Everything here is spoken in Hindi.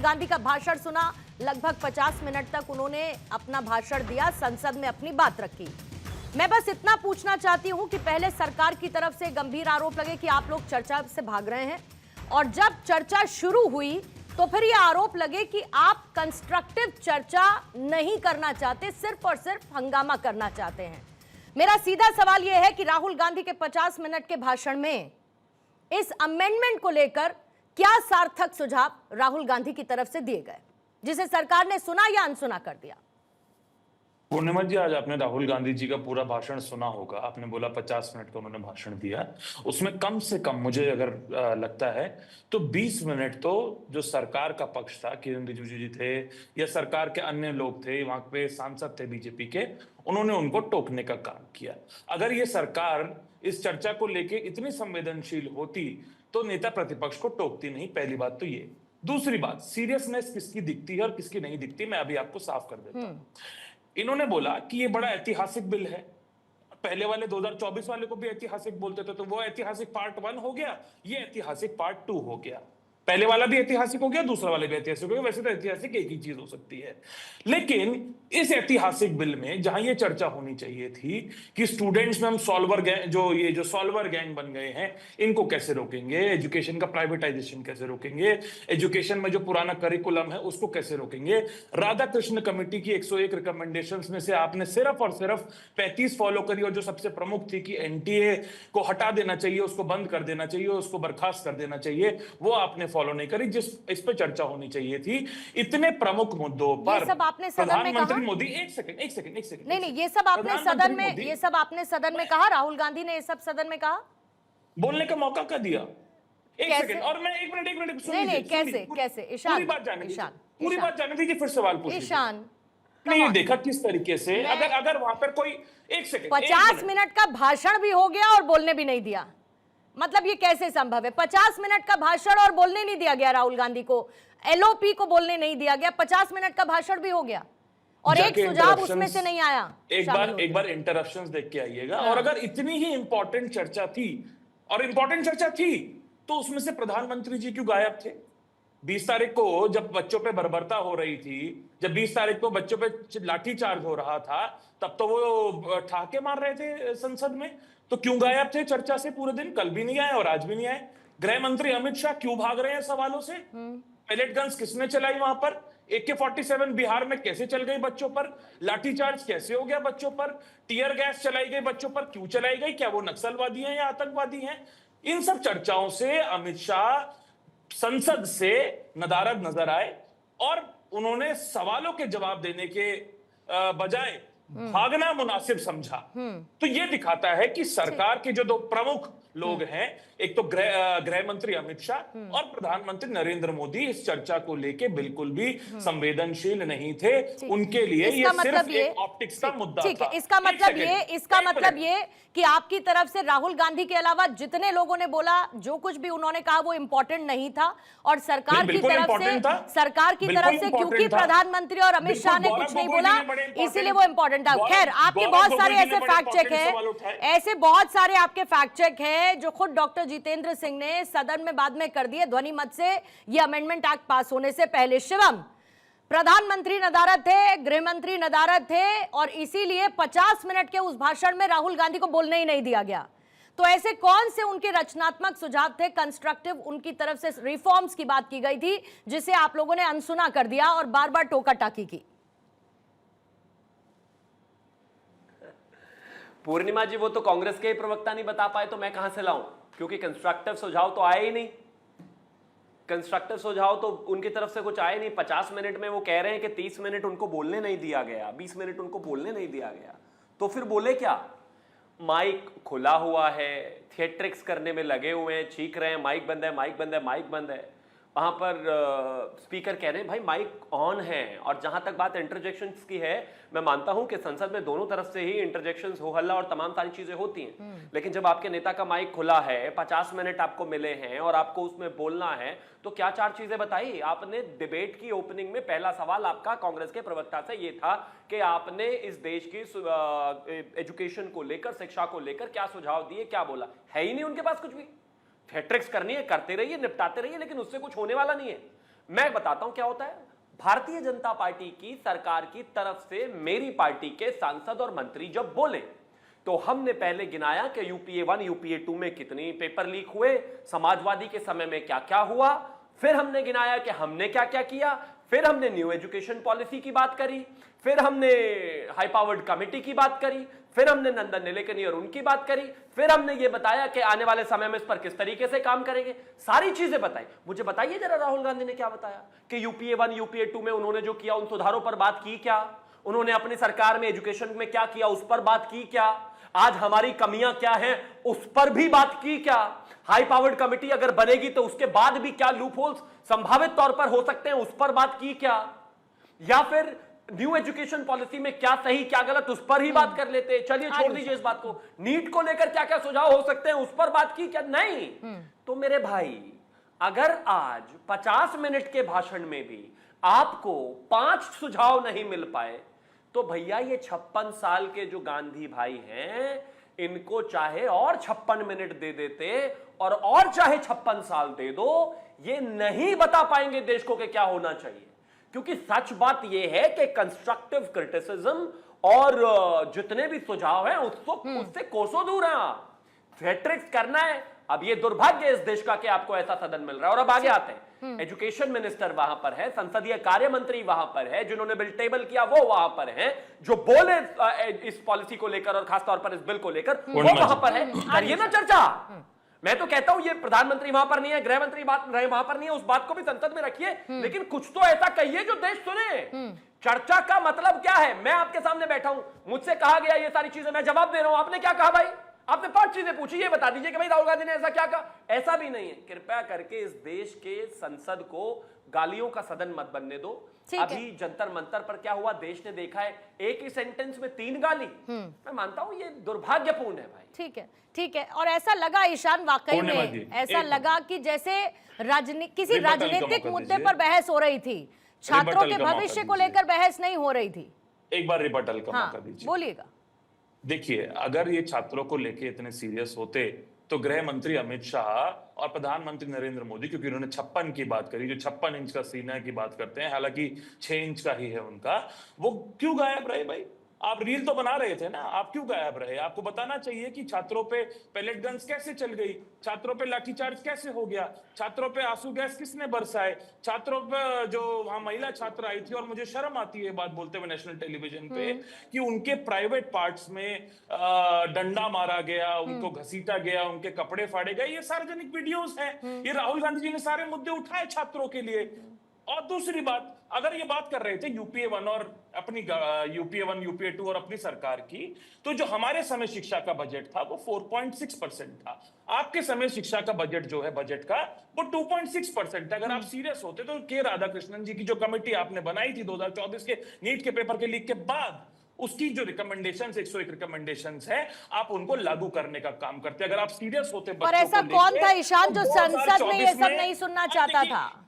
गांधी का भाषण सुना। लगभग 50 मिनट तक उन्होंने अपना भाषण दिया, संसद में अपनी बात रखी। मैं बस इतना पूछना चाहती हूं कि पहले सरकार की तरफ से गंभीर आरोप लगे कि आप लोग चर्चा से भाग रहे हैं, और जब चर्चा शुरू हुई तो फिर यह आरोप लगे कि आप कंस्ट्रक्टिव चर्चा नहीं करना चाहते, सिर्फ और सिर्फ हंगामा करना चाहते हैं। मेरा सीधा सवाल यह है कि राहुल गांधी के 50 मिनट के भाषण में इस अमेंडमेंट को लेकर क्या सार्थक सुझाव राहुल गांधी की तरफ से दिए गए, जिसे सरकार ने सुना या अनसुना कर दिया? पूर्णिमा जी, आज आपने राहुल गांधी जी का पूरा भाषण सुना होगा। आपने बोला 50 मिनट का उन्होंने भाषण दिया, उसमें कम से कम मुझे अगर लगता है तो 20 मिनट तो जो सरकार का पक्ष था, किरण रिजिजू जी थे या सरकार के अन्य लोग थे, वहां पे सांसद थे बीजेपी के, उन्होंने उनको टोकने का काम किया। अगर ये सरकार इस चर्चा को लेके इतनी संवेदनशील होती तो नेता प्रतिपक्ष को टोकती नहीं। पहली बात तो ये। दूसरी बात, सीरियसनेस किसकी दिखती है और किसकी नहीं दिखती, मैं अभी आपको साफ कर देता हूं। इन्होंने बोला कि ये बड़ा ऐतिहासिक बिल है। पहले वाले 2024 वाले को भी ऐतिहासिक बोलते थे, तो वो ऐतिहासिक पार्ट 1 हो गया, ये ऐतिहासिक पार्ट 2 हो गया। पहले वाला भी ऐतिहासिक हो गया, दूसरा वाला भी ऐतिहासिक हो गया। वैसे तो ऐतिहासिक एक ही चीज हो सकती है, लेकिन इस ऐतिहासिक बिल में जहां ये चर्चा होनी चाहिए थी कि स्टूडेंट्स में हम सॉल्वर गैंग, जो सॉल्वर गैंग बन गए हैं, इनको कैसे रोकेंगे, एजुकेशन का प्राइवेटाइजेशन कैसे रोकेंगे, एजुकेशन में जो पुराना करिकुलम है उसको कैसे रोकेंगे। राधा कृष्ण कमेटी की 101 रिकमेंडेशंस में से आपने सिर्फ और सिर्फ 35 फॉलो करी, और जो सबसे प्रमुख थी कि एनटीए को हटा देना चाहिए, उसको बंद कर देना चाहिए, उसको बर्खास्त कर देना चाहिए, वो आपने फॉलो नहीं करी, जिस इस पे चर्चा होनी चाहिए थी। इतने प्रमुख मुद्दों पर प्रधानमंत्री मोदी, एक सेकंड नहीं, ये सब आपने सदन में कहा, राहुल गांधी ने ये सब सदन में कहा, बोलने का मौका क्या दिया? एक सेकंड, और मैं एक मिनट नहीं, कैसे ईशान, पूरी बात जाने दीजिए, फिर सवाल पूछिए। ईशान, नहीं देखा किस तरीके से, अगर वहां पर कोई, एक सेकंड, 50 मिनट का भाषण भी हो गया और बोलने भी नहीं दिया, मतलब ये कैसे संभव है? 50 मिनट का भाषण और बोलने नहीं दिया गया राहुल गांधी को, एलओपी को बोलने नहीं दिया गया, 50 मिनट का भाषण भी हो गया और एक सुझाव उसमें से नहीं आया। एक बार इंटरप्शंस देख के आइएगा। और अगर इतनी ही इंपॉर्टेंट चर्चा थी तो उसमें से प्रधानमंत्री जी क्यों गायब थे? 20 तारीख को जब बच्चों पे बर्बरता हो रही थी, जब 20 तारीख को बच्चों पे लाठीचार्ज हो रहा था, तब तो वो ठहाके मार रहे थे संसद में, तो क्यों गायब थे चर्चा से पूरे दिन? कल भी नहीं आए और आज भी नहीं आए। गृह मंत्री अमित शाह क्यों भाग रहे हैं सवालों से? पैलेट गन्स किसने चलाई वहां पर? AK-47 बिहार में कैसे चल गई बच्चों पर? लाठीचार्ज कैसे हो गया बच्चों पर? टीयर गैस चलाई गई बच्चों पर, क्यों चलाई गई? क्या वो नक्सलवादी हैं या आतंकवादी हैं? इन सब चर्चाओं से अमित शाह संसद से नदारद नजर आए और उन्होंने सवालों के जवाब देने के बजाय भागना मुनासिब समझा। तो यह दिखाता है कि सरकार के जो दो प्रमुख लोग हैं, एक तो गृह मंत्री अमित शाह और प्रधानमंत्री नरेंद्र मोदी, इस चर्चा को लेके बिल्कुल भी संवेदनशील नहीं थे। उनके लिए ये सिर्फ एक ऑप्टिक्स का मुद्दा था। इसका मतलब ये कि आपकी तरफ से राहुल गांधी के अलावा जितने लोगों ने बोला, जो कुछ भी उन्होंने कहा वो इंपॉर्टेंट नहीं था, और सरकार की तरफ से क्योंकि प्रधानमंत्री और अमित शाह ने कुछ नहीं बोला, इसीलिए वो इंपॉर्टेंट था। खैर, आपके बहुत सारे ऐसे फैक्ट चेक हैं, जो खुद डॉक्टर जितेंद्र सिंह ने सदन में बाद में कर दिए ध्वनि मत से, ये अमेंडमेंट एक्ट पास होने से पहले। शिवम, प्रधानमंत्री नदारद थे, गृह मंत्री नदारद थे, और इसीलिए 50 मिनट के उस भाषण में राहुल गांधी को बोलने ही नहीं दिया गया। तो ऐसे कौन से उनके रचनात्मक सुझाव थे, कंस्ट्रक्टिव उनकी तरफ से रिफॉर्म्स की बात की गई थी, जिसे आप लोगों ने अनसुना कर दिया और बार बार टोका टाकी की? पूर्णिमा जी, वो तो कांग्रेस के ही प्रवक्ता नहीं बता पाए तो मैं कहां से लाऊं, क्योंकि कंस्ट्रक्टिव सुझाव तो आए ही नहीं। कंस्ट्रक्टिव सुझाव तो उनकी तरफ से कुछ आए नहीं। 50 मिनट में वो कह रहे हैं कि 30 मिनट उनको बोलने नहीं दिया गया, 20 मिनट उनको बोलने नहीं दिया गया, तो फिर बोले क्या? माइक खुला हुआ है, थिएट्रिक्स करने में लगे हुए हैं, चीख रहे हैं माइक बंद है, माइक बंद है, माइक बंद है। वहां पर स्पीकर कह रहे हैं भाई माइक ऑन है। और जहां तक बात इंटरजेक्शंस की है, मैं मानता हूं कि संसद में दोनों तरफ से ही इंटरजेक्शंस, हो हल्ला और तमाम सारी चीजें होती हैं, लेकिन जब आपके नेता का माइक खुला है, 50 मिनट आपको मिले हैं और आपको उसमें बोलना है, तो क्या 4 चीजें बताई आपने? डिबेट की ओपनिंग में पहला सवाल आपका कांग्रेस के प्रवक्ता से ये था कि आपने इस देश की एजुकेशन को लेकर, शिक्षा को लेकर क्या सुझाव दिए, क्या बोला? है ही नहीं उनके पास कुछ भी। थिएट्रिक्स करनी है, करते रहिए, निपटाते रहिए, लेकिन उससे कुछ होने वाला नहीं है। मैं बताता हूं क्या होता है। भारतीय जनता पार्टी की सरकार की तरफ से मेरी पार्टी के सांसद और मंत्री जब बोले तो हमने पहले गिनाया कि यूपीए 1 यूपीए 2 में कितनी पेपर लीक हुए, समाजवादी के समय में क्या क्या हुआ, फिर हमने गिनाया कि हमने क्या क्या किया, फिर हमने न्यू एजुकेशन पॉलिसी की बात करी, फिर हमने हाई पावर्ड कमेटी की बात करी, फिर हमने नंदन नीलेकनी और उनकी बात करी, फिर हमने ये बताया कि आने वाले समय में इस पर किस तरीके से काम करेंगे, सारी चीजें बताई। मुझे बताइए जरा राहुल गांधी ने क्या बताया कि यूपीए 1 यूपीए 2 में उन्होंने जो किया उन सुधारों पर बात की क्या, उन्होंने अपनी सरकार में एजुकेशन में क्या किया उस पर बात की क्या, आज हमारी कमियां क्या हैं उस पर भी बात की क्या, हाई पावर्ड कमेटी अगर बनेगी तो उसके बाद भी क्या लूप होल्स संभावित तौर पर हो सकते हैं उस पर बात की क्या, या फिर न्यू एजुकेशन पॉलिसी में क्या सही क्या गलत उस पर ही बात कर लेते। चलिए छोड़ दीजिए इस बात को, नीट को लेकर क्या क्या सुझाव हो सकते हैं उस पर बात की क्या, नहीं। तो मेरे भाई अगर आज 50 मिनट के भाषण में भी आपको 5 सुझाव नहीं मिल पाए तो भैया ये 56 साल के जो गांधी भाई हैं इनको चाहे और 56 मिनट दे देते और चाहे 56 साल दे दो, ये नहीं बता पाएंगे देश को कि क्या होना चाहिए। क्योंकि सच बात यह है कि कंस्ट्रक्टिव क्रिटिसिज्म और जितने भी सुझाव हैं उससे कोसों दूर हैं। थेट्रिक्स करना है, अब ये दुर्भाग्य इस देश का कि आपको ऐसा सदन मिल रहा है। और अब आगे आते हैं, एजुकेशन मिनिस्टर वहां पर है, संसदीय कार्य मंत्री वहां पर है, जिन्होंने बिल टेबल किया वो वहां पर हैं, जो बोले इस पॉलिसी को लेकर और खासतौर पर इस बिल को लेकर वो वहां पर है। करिए ना चर्चा। मैं तो कहता हूं ये प्रधानमंत्री वहां पर नहीं है, गृह मंत्री वहां पर नहीं है, उस बात को भी संसद में रखिए, लेकिन कुछ तो ऐसा कहिए जो देश सुने। चर्चा का मतलब क्या है? मैं आपके सामने बैठा हूं, मुझसे कहा गया ये सारी चीजें, मैं जवाब दे रहा हूं। आपने क्या कहा भाई? आपने 5 चीजें पूछी, ये बता दीजिए कि भाई राहुल गांधी ने ऐसा क्या कहा। ऐसा भी नहीं है। कृपया करके इस देश के संसद को गालियों का सदन मत बनने दो। अभी जंतर मंतर पर क्या हुआ देश ने देखा है, एक ही सेंटेंस में 3 गाली। मैं मानता हूं ये दुर्भाग्यपूर्ण है भाई। ठीक है, ठीक है। और ऐसा लगा ईशान वाकई में, ऐसा लगा कि जैसे किसी राजनीतिक मुद्दे पर बहस हो रही थी, छात्रों के भविष्य को लेकर बहस नहीं हो रही थी। एक बार रिबटल का मौका दीजिए। बोलिएगा। देखिए, अगर ये छात्रों को लेके इतने सीरियस होते तो गृह मंत्री अमित शाह और प्रधानमंत्री नरेंद्र मोदी, क्योंकि उन्होंने 56 की बात करी, जो 56 इंच का सीना की बात करते हैं, हालांकि 6 इंच का ही है उनका, वो क्यों गायब रहे भाई? आप रील तो बना रहे थे ना, आप क्यों गायब रहे? आपको बताना चाहिए कि छात्रों पे पैलेट गन्स कैसे चल गई, छात्रों पे लाठीचार्ज कैसे हो गया, छात्रों पे आंसू गैस किसने बरसाए, छात्रों पे जो वहां महिला छात्र आई थी, और मुझे शर्म आती है बात बोलते हुए नेशनल टेलीविजन पे कि उनके प्राइवेट पार्ट्स में डंडा मारा गया, उनको घसीटा गया, उनके कपड़े फाड़े गए, ये सार्वजनिक वीडियोस हैं। ये राहुल गांधी जी ने सारे मुद्दे उठाए छात्रों के लिए। और दूसरी बात, अगर ये बात कर रहे थे यूपीए 1 और अपनी यूपीए 1 यूपीए 2 और अपनी सरकार की, तो जो हमारे समय शिक्षा का बजट था वो 4.6% था। आपके समय शिक्षा का बजट जो है बजट का वो 2.6% था। अगर आप सीरियस होते तो के राधाकृष्णन जी की जो कमेटी आपने बनाई थी 2024 के नीट के पेपर के लीक के बाद, उसकी जो रिकमेंडेशंस 101 रिकमेंडेशंस है, आप उनको लागू करने का काम करते। अगर आप सीरियस होते, पर ऐसा कौन था ईशान जो संसद में ये सब नहीं सुनना चाहता था?